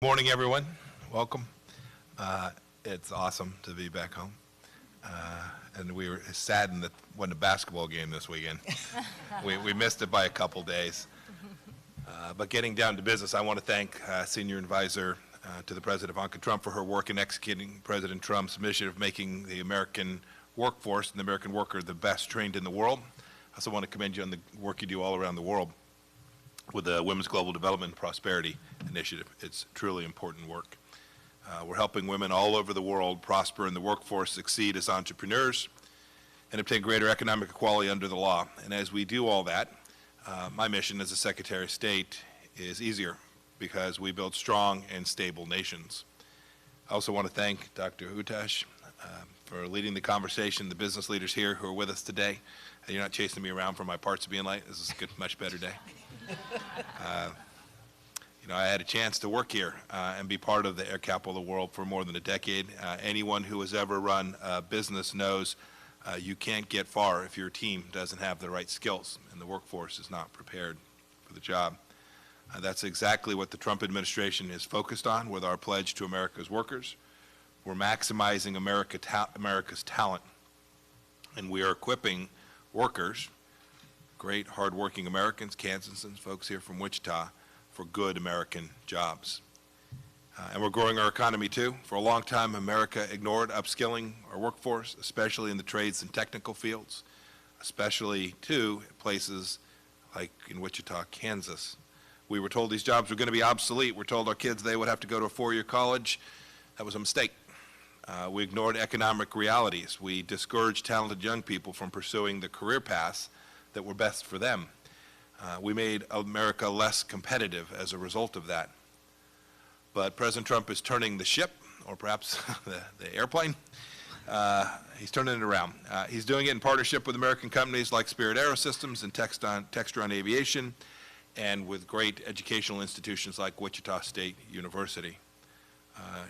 Morning, everyone. Welcome. It's awesome to be back home. And we were saddened that wasn't a basketball game this weekend. We missed it by a couple days. But getting down to business, I want to thank Senior Advisor to the President Ivanka Trump for her work in executing President Trump's mission of making the American workforce and the American worker the best trained in the world. I also want to commend you on the work you do all around the world with the Women's Global Development and Prosperity Initiative. It's truly important work. We're helping women all over the world prosper in the workforce, succeed as entrepreneurs, and obtain greater economic equality under the law. And as we do all that, my mission as a Secretary of State is easier because we build strong and stable nations. I also want to thank Dr. Utash for leading the conversation, the business leaders here who are with us today. You're not chasing me around for my parts being late. This is a good, much better day. I had a chance to work here and be part of the air capital of the world for more than a decade. Anyone who has ever run a business knows you can't get far if your team doesn't have the right skills and the workforce is not prepared for the job. That's exactly what the Trump administration is focused on with our pledge to America's workers. We're maximizing America's talent, and we are equipping workers, great hardworking Americans, Kansasans, folks here from Wichita, for good American jobs. And we're growing our economy too. For a long time, America ignored upskilling our workforce, especially in the trades and technical fields, especially too at places like in Wichita, Kansas. We were told these jobs were going to be obsolete. We're told our kids they would have to go to a four-year college. That was a mistake. We ignored economic realities. We discouraged talented young people from pursuing the career paths that were best for them. We made America less competitive as a result of that. But President Trump is turning the ship, or perhaps the airplane. He's turning it around. He's doing it in partnership with American companies like Spirit AeroSystems and Textron Aviation, and with great educational institutions like Wichita State University.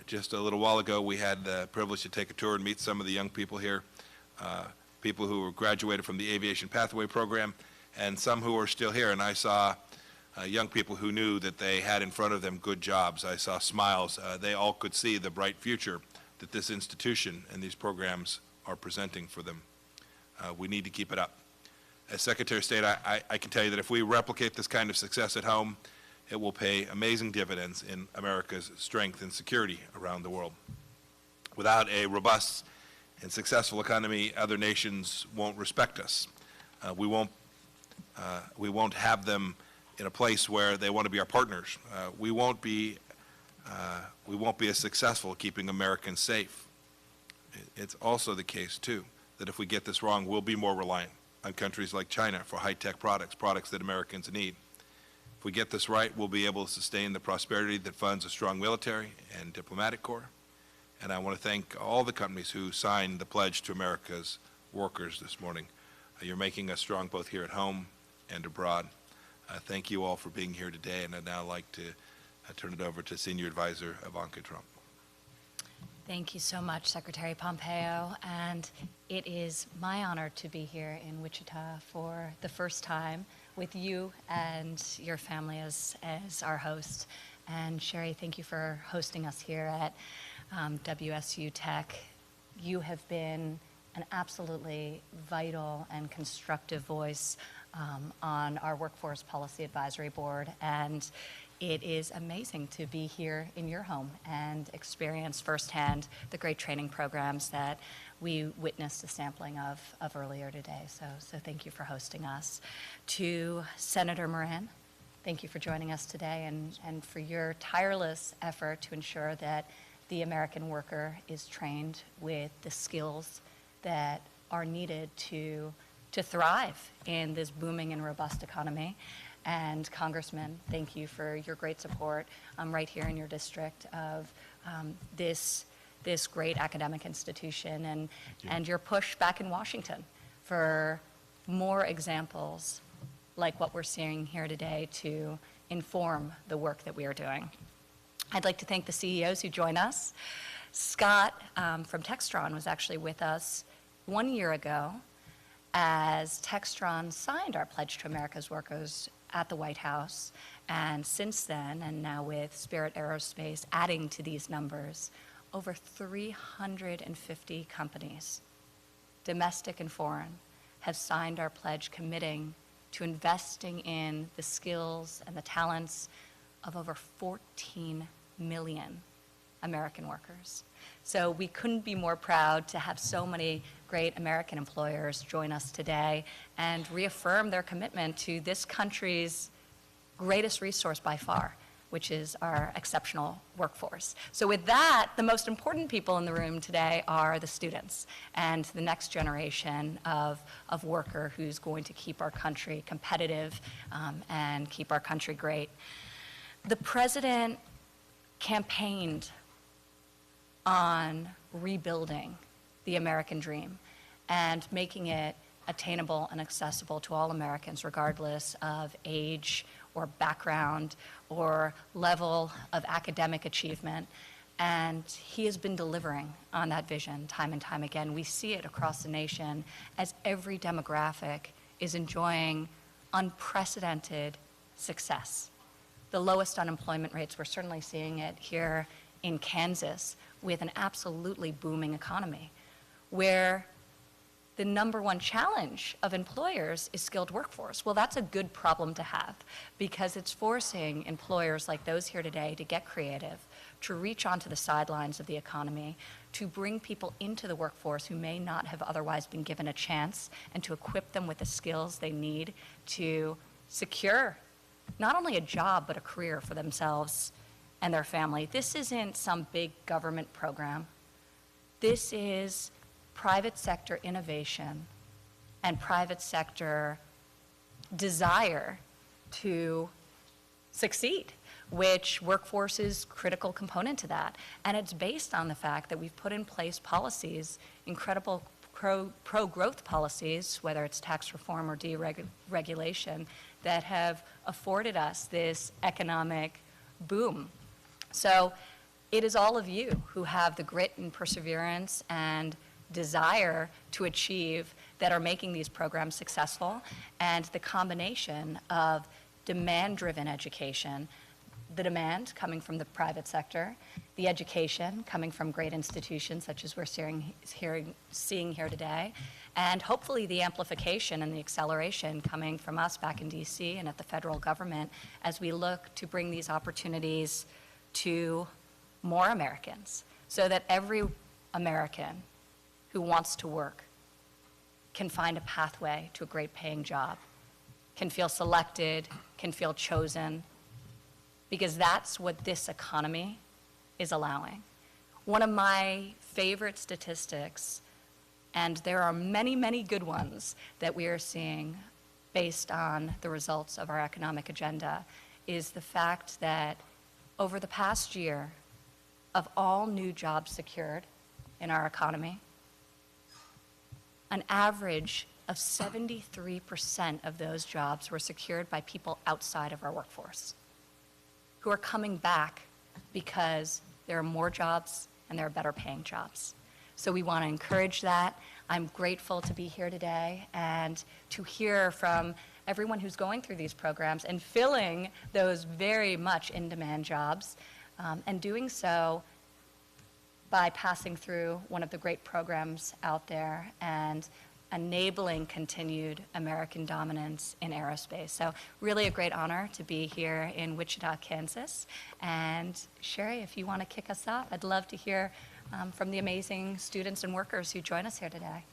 Just a little while ago, we had the privilege to take a tour and meet some of the young people here, people who were graduated from the Aviation Pathway Program, and some who are still here. And I saw young people who knew that they had in front of them good jobs. I saw smiles. They all could see the bright future that this institution and these programs are presenting for them. We need to keep it up. As Secretary of State, I can tell you that if we replicate this kind of success at home, it will pay amazing dividends in America's strength and security around the world. Without a robust and successful economy, other nations won't respect us. We won't have them in a place where they want to be our partners. We won't be as successful at keeping Americans safe. It's also the case, too, that if we get this wrong, we'll be more reliant on countries like China for high-tech products that Americans need. If we get this right, we'll be able to sustain the prosperity that funds a strong military and diplomatic corps. And I want to thank all the companies who signed the pledge to America's workers this morning. You're making us strong both here at home and abroad. Thank you all for being here today, and I'd now like to turn it over to Senior Advisor Ivanka Trump. Thank you so much, Secretary Pompeo, and it is my honor to be here in Wichita for the first time with you and your family as our host. And Sherry, thank you for hosting us here at WSU Tech. You have been an absolutely vital and constructive voice on our Workforce Policy Advisory Board, and it is amazing to be here in your home and experience firsthand the great training programs that we witnessed a sampling of earlier today. So thank you for hosting us. To Senator Moran, thank you for joining us today and for your tireless effort to ensure that the American worker is trained with the skills that are needed to thrive in this booming and robust economy. And Congressman, thank you for your great support right here in your district of this great academic institution and your push back in Washington for more examples like what we're seeing here today to inform the work that we are doing. I'd like to thank the CEOs who join us. Scott from Textron was actually with us 1 year ago as Textron signed our Pledge to America's Workers at the White House, And since then, and now with Spirit Aerospace adding to these numbers, over 350 companies, domestic and foreign, have signed our pledge committing to investing in the skills and the talents of over 14 million American workers. So we couldn't be more proud to have so many great American employers join us today and reaffirm their commitment to this country's greatest resource by far, which is our exceptional workforce. So with that, the most important people in the room today are the students and the next generation of worker who's going to keep our country competitive and keep our country great. The president campaigned on rebuilding the American dream and making it attainable and accessible to all Americans, regardless of age or background or level of academic achievement. And he has been delivering on that vision time and time again. We see it across the nation as every demographic is enjoying unprecedented success. The lowest unemployment rates, we're certainly seeing it here in Kansas with an absolutely booming economy, where the number one challenge of employers is skilled workforce. Well, that's a good problem to have because it's forcing employers like those here today to get creative, to reach onto the sidelines of the economy, to bring people into the workforce who may not have otherwise been given a chance, and to equip them with the skills they need to secure not only a job, but a career for themselves and their family. This isn't some big government program. This is private sector innovation and private sector desire to succeed, which workforce is a critical component to that. And it's based on the fact that we've put in place policies, incredible pro-growth policies, whether it's tax reform or deregulation, that have afforded us this economic boom. So it is all of you who have the grit and perseverance and desire to achieve that are making these programs successful, and the combination of demand-driven education, the demand coming from the private sector, the education coming from great institutions such as we're seeing here today, and hopefully the amplification and the acceleration coming from us back in DC and at the federal government as we look to bring these opportunities to more Americans so that every American who wants to work can find a pathway to a great paying job, can feel selected, can feel chosen, because that's what this economy is allowing. One of my favorite statistics, and there are many, many good ones that we are seeing based on the results of our economic agenda, is the fact that over the past year, of all new jobs secured in our economy, an average of 73% of those jobs were secured by people outside of our workforce, who are coming back because there are more jobs and there are better paying jobs. So we want to encourage that. I'm grateful to be here today and to hear from everyone who's going through these programs and filling those very much in-demand jobs, and doing so by passing through one of the great programs out there and enabling continued American dominance in aerospace. So really a great honor to be here in Wichita, Kansas. And Sherry, if you want to kick us off, I'd love to hear from the amazing students and workers who join us here today.